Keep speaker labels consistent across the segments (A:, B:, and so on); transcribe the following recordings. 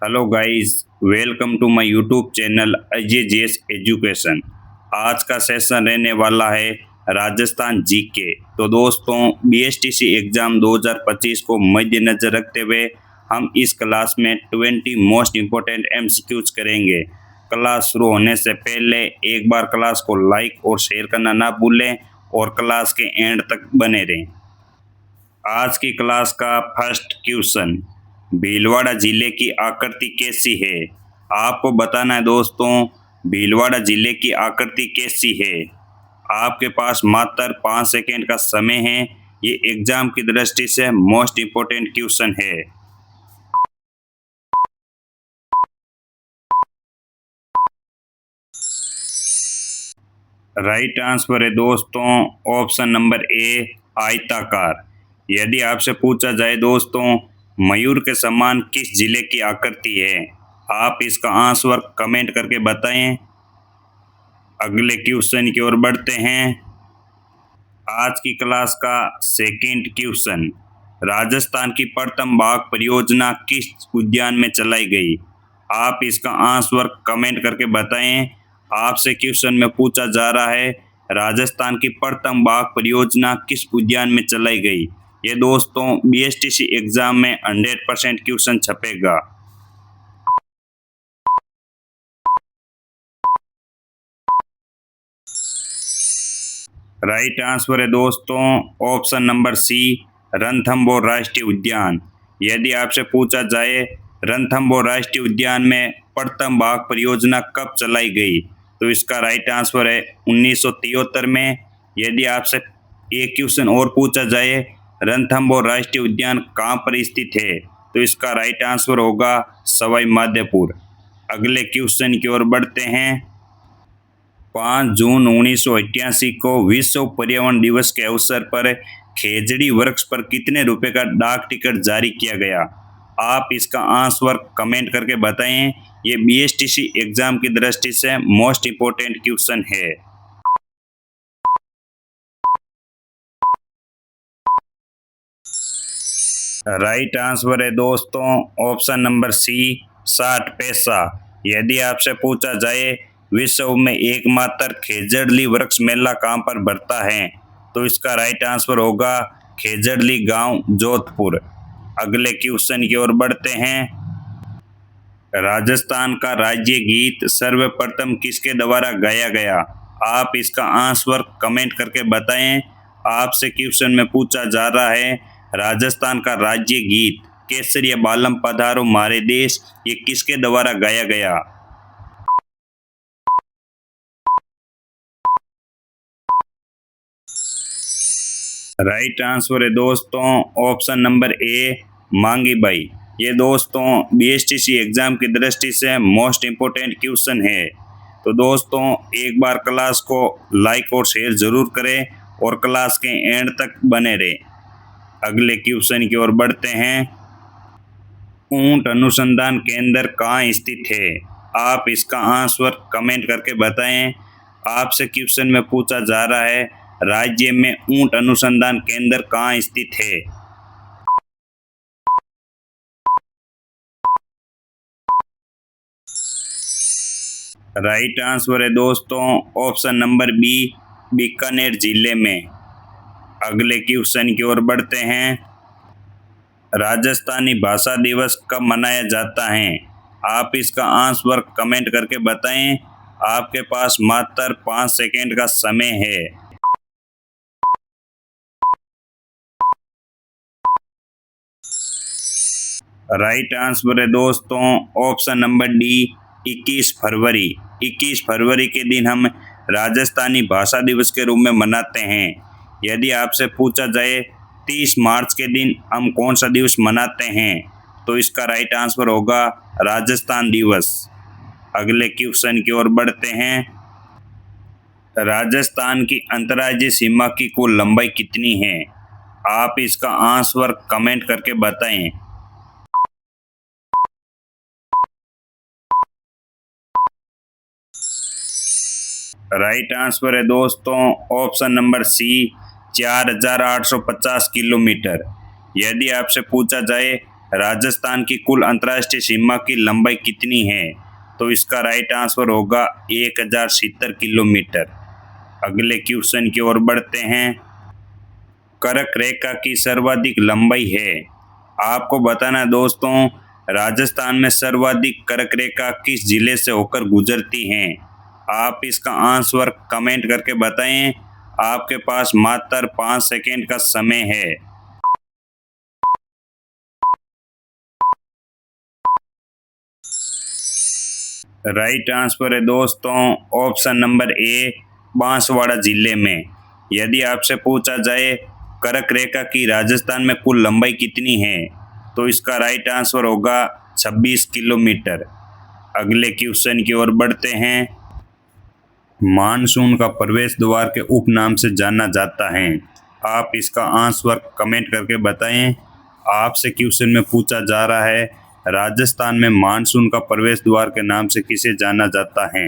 A: Hello guys, welcome to my YouTube channel Ajay जेस education. आज का सेशन रहने वाला है राजस्थान जीके। तो दोस्तों, बीएसटीसी एग्ज़ाम 2025 को मद्देनज़र रखते हुए हम इस क्लास में 20 मोस्ट इम्पोर्टेंट एमसीक्यूज करेंगे। क्लास शुरू होने से पहले एक बार क्लास को लाइक और शेयर करना ना भूलें और क्लास के एंड तक बने रहें। आज की क्लास का फर्स्ट क्वेश्चन, भीलवाड़ा जिले की आकृति कैसी है? आपको बताना है दोस्तों, भीलवाड़ा जिले की आकृति कैसी है। आपके पास मात्र 5 सेकेंड का समय है। ये एग्जाम की दृष्टि से मोस्ट इम्पोर्टेंट क्वेश्चन है। राइट आंसर है दोस्तों ऑप्शन नंबर ए, आयताकार। यदि आपसे पूछा जाए दोस्तों, मयूर के समान किस जिले की आकृति है, आप इसका आंसर कमेंट करके बताएं। अगले क्वेश्चन की ओर बढ़ते हैं। आज की क्लास का सेकंड क्वेश्चन, राजस्थान की प्रथम बाघ परियोजना किस उद्यान में चलाई गई, आप इसका आंसर कमेंट करके बताएं। आपसे क्वेश्चन में पूछा जा रहा है, राजस्थान की प्रथम बाघ परियोजना किस उद्यान में चलाई गई। ये दोस्तों बीएसटीसी एग्जाम में 100% क्वेश्चन छपेगा। राइट आंसर है दोस्तों ऑप्शन नंबर सी, रणथंभौर राष्ट्रीय उद्यान। यदि आपसे पूछा जाए, रणथंभौर राष्ट्रीय उद्यान में प्रथम बाघ परियोजना कब चलाई गई, तो इसका राइट आंसर है 1973 में। यदि आपसे एक क्वेश्चन और पूछा जाए, रणथंभौर राष्ट्रीय उद्यान कहाँ पर स्थित है, तो इसका राइट आंसर होगा सवाई माधोपुर। अगले क्वेश्चन की ओर बढ़ते हैं। 5 जून 1988 को विश्व पर्यावरण दिवस के अवसर पर खेजड़ी वृक्ष पर कितने रुपए का डाक टिकट जारी किया गया, आप इसका आंसर कमेंट करके बताएं। ये बीएसटीसी एग्जाम की दृष्टि से मोस्ट इम्पोर्टेंट क्वेश्चन है। राइट आंसर है दोस्तों ऑप्शन नंबर सी, 60 पैसा। यदि आपसे पूछा जाए, विश्व में एकमात्र खेजड़ली वृक्ष मेला कहाँ पर बढ़ता है, तो इसका राइट आंसर होगा खेजड़ली गांव, जोधपुर। अगले क्वेश्चन की ओर बढ़ते हैं। राजस्थान का राज्य गीत सर्वप्रथम किसके द्वारा गाया गया, आप इसका आंसर कमेंट करके बताएं। आपसे क्वेश्चन में पूछा जा रहा है, राजस्थान का राज्य गीत केसरिया बालम पधारो मारे देश, ये किसके द्वारा गाया गया। राइट आंसर है दोस्तों ऑप्शन नंबर ए, मांगी बाई। ये दोस्तों बीएसटीसी एग्जाम की दृष्टि से मोस्ट इम्पोर्टेंट क्वेश्चन है। तो दोस्तों एक बार क्लास को लाइक और शेयर जरूर करें और क्लास के एंड तक बने रहें। अगले क्वेश्चन की ओर बढ़ते हैं। ऊंट अनुसंधान केंद्र कहाँ स्थित है, आप इसका आंसर कमेंट करके बताएं। आपसे क्वेश्चन में पूछा जा रहा है, राज्य में ऊंट अनुसंधान केंद्र कहाँ स्थित है। राइट आंसर है दोस्तों ऑप्शन नंबर बी, बीकानेर जिले में। अगले क्वेश्चन की ओर बढ़ते हैं। राजस्थानी भाषा दिवस कब मनाया जाता है, आप इसका आंसर कमेंट करके बताएं। आपके पास मात्र 5 सेकेंड का समय है। राइट आंसर है दोस्तों ऑप्शन नंबर डी, 21 फरवरी। 21 फरवरी के दिन हम राजस्थानी भाषा दिवस के रूप में मनाते हैं। यदि आपसे पूछा जाए 30 मार्च के दिन हम कौन सा दिवस मनाते हैं, तो इसका राइट आंसर होगा राजस्थान दिवस। अगले क्वेश्चन की ओर बढ़ते हैं। राजस्थान की अंतर्राज्यीय सीमा की कुल लंबाई कितनी है, आप इसका आंसर कमेंट करके बताएं। राइट आंसर है दोस्तों ऑप्शन नंबर सी, 4850 किलोमीटर। यदि आपसे पूछा जाए राजस्थान की कुल अंतर्राष्ट्रीय सीमा की लंबाई कितनी है? तो इसका राइट आंसर होगा 1070 किलोमीटर। अगले क्वेश्चन की ओर बढ़ते हैं। कर्क रेखा की सर्वाधिक लंबाई है। आपको बताना है दोस्तों, राजस्थान में सर्वाधिक कर्क रेखा किस जिले से होकर गुजरती है? आप इसका आंसर कमेंट करके बताएं। आपके पास मात्र 5 सेकेंड का समय है। राइट आंसर है दोस्तों ऑप्शन नंबर ए, बांसवाड़ा जिले में। यदि आपसे पूछा जाए कर्क रेखा की राजस्थान में कुल लंबाई कितनी है, तो इसका राइट आंसर होगा 26 किलोमीटर। अगले क्वेश्चन की ओर बढ़ते हैं। मानसून का प्रवेश द्वार के उपनाम से जाना जाता है। आप इसका आंसर कमेंट करके बताएं। आपसे क्वेश्चन में पूछा जा रहा है, राजस्थान में मानसून का प्रवेश द्वार के नाम से किसे जाना जाता है?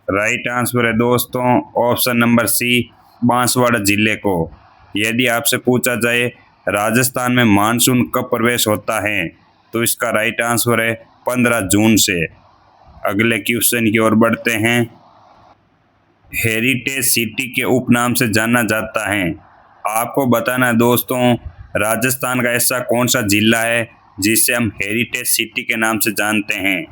A: राइट आंसर है दोस्तों ऑप्शन नंबर सी, बांसवाड़ा जिले को। यदि आपसे पूछा जाए राजस्थान में मानसून कब प्रवेश होता है, तो इसका राइट आंसर है 15 जून से। अगले क्वेश्चन की ओर बढ़ते हैं। हेरिटेज सिटी के उपनाम से जाना जाता है। आपको बताना है दोस्तों, राजस्थान का ऐसा कौन सा जिला है जिसे हम हेरिटेज सिटी के नाम से जानते हैं?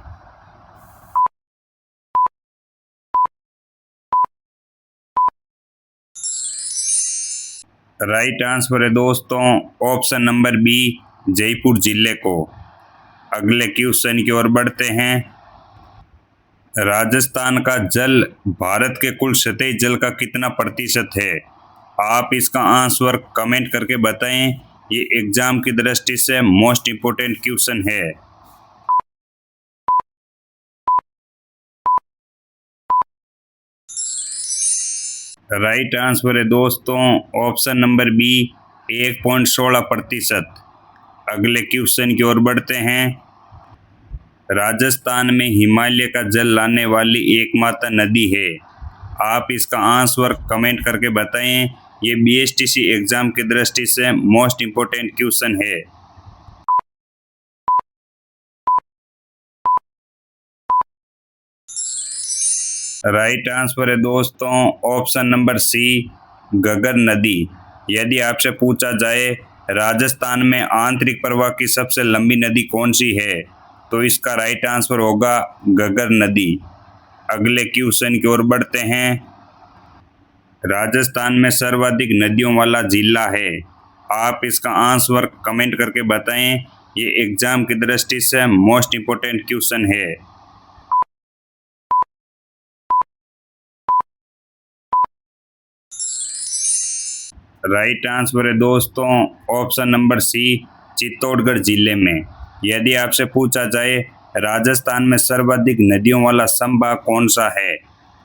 A: राइट आंसर है दोस्तों ऑप्शन नंबर बी, जयपुर जिले को। अगले क्वेश्चन की ओर बढ़ते हैं। राजस्थान का जल भारत के कुल सतही जल का कितना प्रतिशत है? आप इसका आंसर कमेंट करके बताएं। ये एग्जाम की दृष्टि से मोस्ट इम्पोर्टेंट क्वेश्चन है। राइट आंसर है दोस्तों ऑप्शन नंबर बी, 1.16%। अगले क्वेश्चन की ओर बढ़ते हैं। राजस्थान में हिमालय का जल लाने वाली एकमात्र नदी है। आप इसका आंसर कमेंट करके बताएं। ये बीएसटीसी एग्जाम की दृष्टि से मोस्ट इम्पोर्टेंट क्वेश्चन है। राइट आंसर है दोस्तों ऑप्शन नंबर सी, घग्गर नदी। यदि आपसे पूछा जाए राजस्थान में आंतरिक प्रवाह की सबसे लंबी नदी कौन सी है, तो इसका राइट आंसर होगा घग्गर नदी। अगले क्वेश्चन की ओर बढ़ते हैं। राजस्थान में सर्वाधिक नदियों वाला जिला है। आप इसका आंसर कमेंट करके बताएं। ये एग्जाम की दृष्टि से मोस्ट इम्पोर्टेंट क्वेश्चन है। राइट आंसर है दोस्तों ऑप्शन नंबर सी, चित्तौड़गढ़ जिले में। यदि आपसे पूछा जाए राजस्थान में सर्वाधिक नदियों वाला संभाग कौन सा है,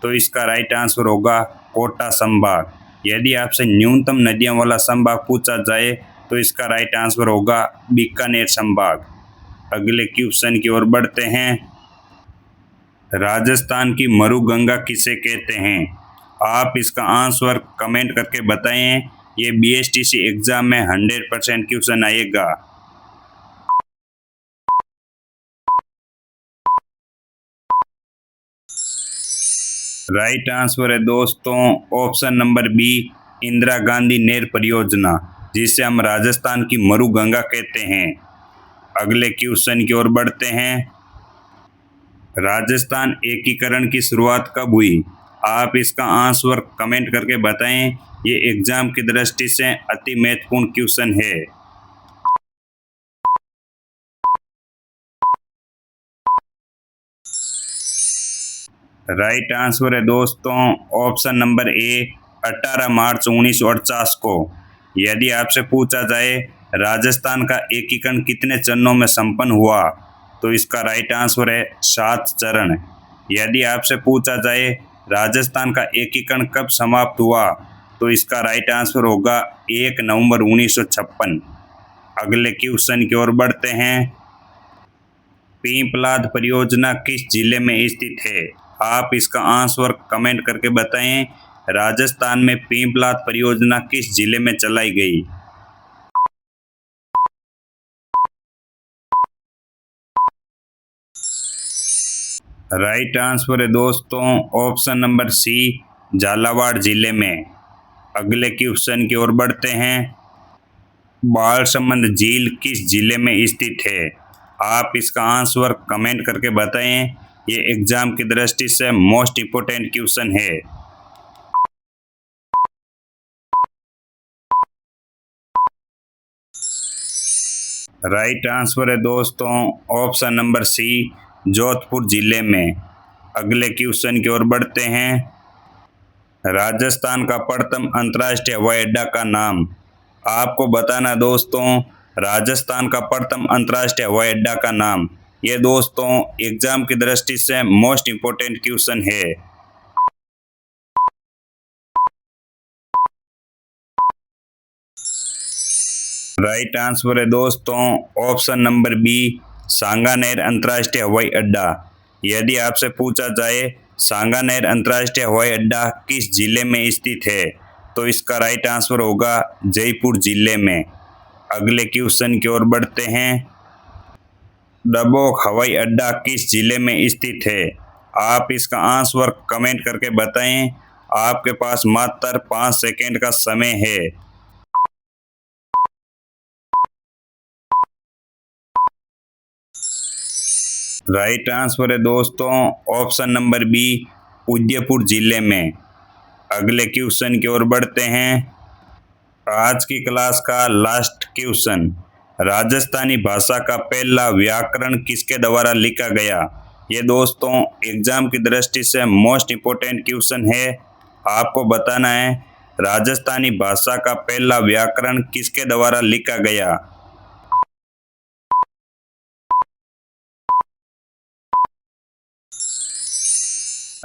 A: तो इसका राइट आंसर होगा कोटा संभाग। यदि आपसे न्यूनतम नदियों वाला संभाग पूछा जाए, तो इसका राइट आंसर होगा बीकानेर संभाग। अगले क्वेश्चन की ओर बढ़ते हैं। राजस्थान की मरुगंगा किसे कहते हैं? आप इसका आंसर कमेंट करके बताएं। ये बीएसटीसी एग्जाम में 100% क्वेश्चन आएगा। राइट आंसर है दोस्तों option number B, Indira Gandhi नहर परियोजना, जिसे हम राजस्थान की मरुगंगा कहते हैं। अगले क्वेश्चन की ओर बढ़ते हैं। राजस्थान एकीकरण की शुरुआत कब हुई? आप इसका आंसर कमेंट करके बताएं। ये एग्जाम की दृष्टि से अति महत्वपूर्ण क्वेश्चन है। राइट आंसर है दोस्तों ऑप्शन नंबर ए, 18 मार्च 1948 को। यदि आपसे पूछा जाए राजस्थान का एकीकरण कितने चरणों में संपन्न हुआ, तो इसका राइट आंसर है 7 चरण। यदि आपसे पूछा जाए राजस्थान का एकीकरण कब समाप्त हुआ, तो इसका राइट आंसर होगा 1 नवंबर 1956। अगले क्वेश्चन की ओर बढ़ते हैं। पीपलाद परियोजना किस जिले में स्थित है? आप इसका आंसर कमेंट करके बताएं। राजस्थान में पीपलाद परियोजना किस जिले में चलाई गई? राइट आंसर है दोस्तों ऑप्शन नंबर सी, झालावाड़ जिले में। अगले क्वेश्चन की ओर बढ़ते हैं। बालसमंद झील किस जिले में स्थित है? आप इसका आंसर कमेंट करके बताएं। ये एग्जाम की दृष्टि से मोस्ट इम्पोर्टेंट क्वेश्चन है। राइट आंसर है दोस्तों ऑप्शन नंबर सी, जोधपुर जिले में। अगले क्वेश्चन की ओर बढ़ते हैं। राजस्थान का प्रथम अंतर्राष्ट्रीय हवाई अड्डा का नाम। आपको बताना दोस्तों राजस्थान का प्रथम अंतर्राष्ट्रीय हवाई अड्डा का नाम। ये दोस्तों एग्जाम की दृष्टि से मोस्ट इम्पोर्टेंट क्वेश्चन है। राइट आंसर है दोस्तों ऑप्शन नंबर बी, सांगानेर अंतर्राष्ट्रीय हवाई अड्डा। यदि आपसे पूछा जाए सांगानेर अंतर्राष्ट्रीय हवाई अड्डा किस जिले में स्थित है, तो इसका राइट आंसर होगा जयपुर जिले में। अगले क्वेश्चन की ओर बढ़ते हैं। डबोक हवाई अड्डा किस जिले में स्थित है? आप इसका आंसर कमेंट करके बताएं। आपके पास मात्र 5 सेकेंड का समय है। राइट आंसर है दोस्तों ऑप्शन नंबर बी, उदयपुर जिले में। अगले क्वेश्चन की ओर बढ़ते हैं। आज की क्लास का लास्ट क्वेश्चन। राजस्थानी भाषा का पहला व्याकरण किसके द्वारा लिखा गया? ये दोस्तों एग्जाम की दृष्टि से मोस्ट इम्पोर्टेंट क्वेश्चन है। आपको बताना है राजस्थानी भाषा का पहला व्याकरण किसके द्वारा लिखा गया।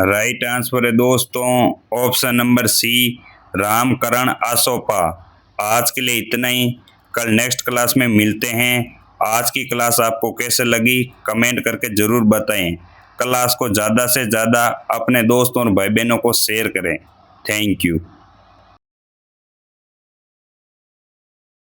A: राइट आंसर है दोस्तों option number C, Ramkaran Asopa. आज के लिए इतना ही। कल नेक्स्ट क्लास में मिलते हैं। आज की क्लास आपको कैसे लगी कमेंट करके ज़रूर बताएं। क्लास को ज़्यादा से ज़्यादा अपने दोस्तों और भाई बहनों को शेयर करें। Thank you.